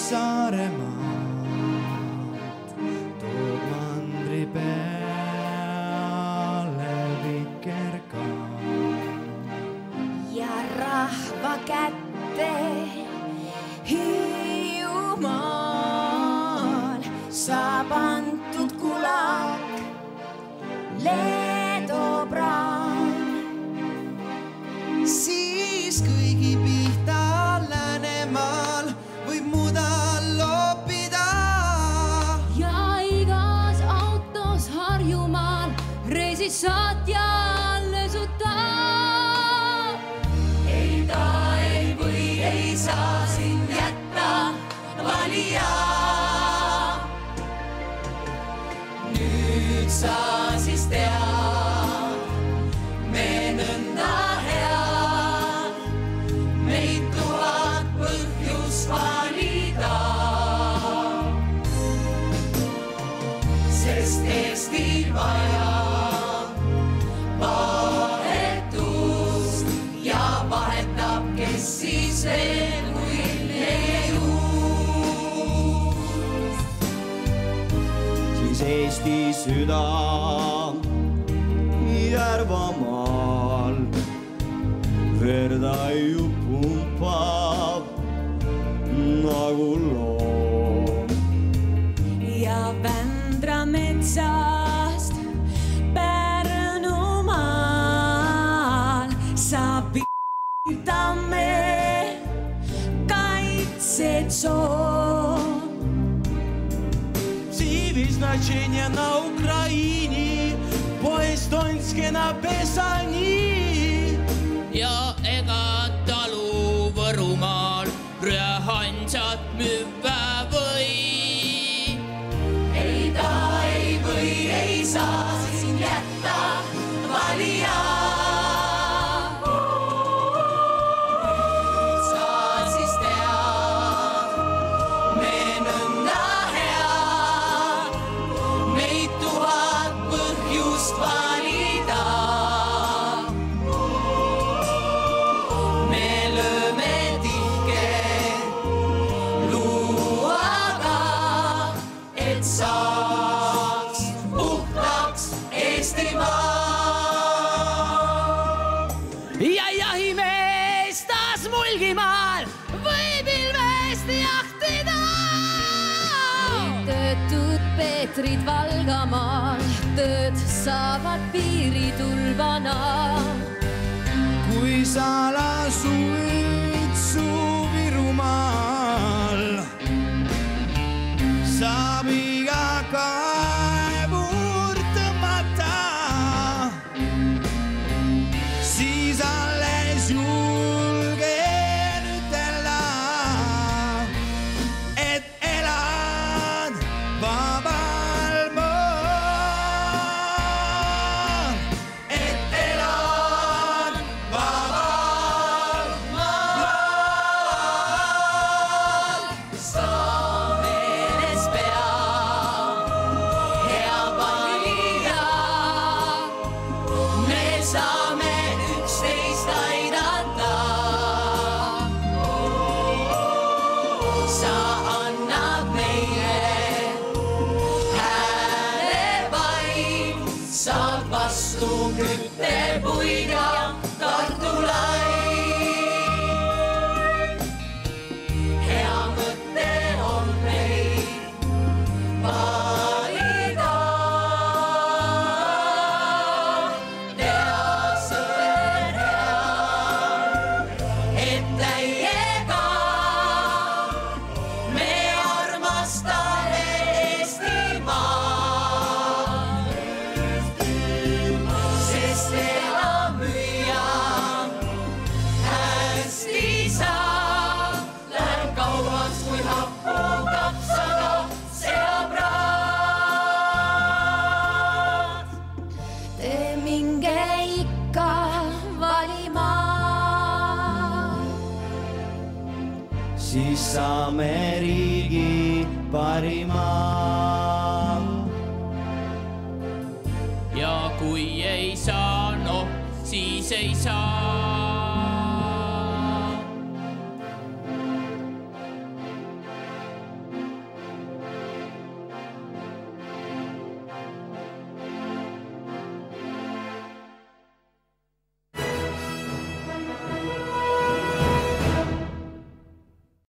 Saaremaalt toob mandri peale vikerkaar. Ja rahva kätte Hiiumaal saab antud kulak Leedo praan. Siis kõigi pihta Läänemaal võib mudal loppida. Ja igas autos Harjumaal reisis saatja lösutab. Ei ta ei või ei saa siin jätta valija. Nüüd sa siis tead, me nõnda head, meid tuhat põhjust valida. Sest Eestil vajab vahetust ja vahetab, kes siis veel kui leiust. Siis Eesti süda Järvamaal verdaiu pumpab nagu loom. Ja Vändra metsast Pärnumaal saab Tamme kaitsetsoon. Siwi znaczenia na Ukraini, po estońskie na Pesani. Ja ega talu Võrumaal rüehansat müüa või. Ei ta ei või ei saa siin jätta valija. Ja jahimees taas Mulgimaal võib ilmest jahtida. Töötud Peetrid Valgamaal tööd saavad piiritulvana. Kui sa lasuid Virumaal, saab iga kaevur tõmmata. Siis alles julgen ütelda, et elad vabal maal. Et elad vabal maal. Sa meeles pea, hea valija, me saame üksteist aidata. Sa annad meile hääle vaid, saad vastu küttepuid ja kartulaid. Hea mõte on meid valida. Tea sõber hea, et täiega me armastame Eestimaad. Sest elamüüa hästi saab, läheb kauaks kui happu kapsaga seapraad. Te minge ikka valima. Siis saame riigi parima. Ja kui ei saa, noh siis ei saa.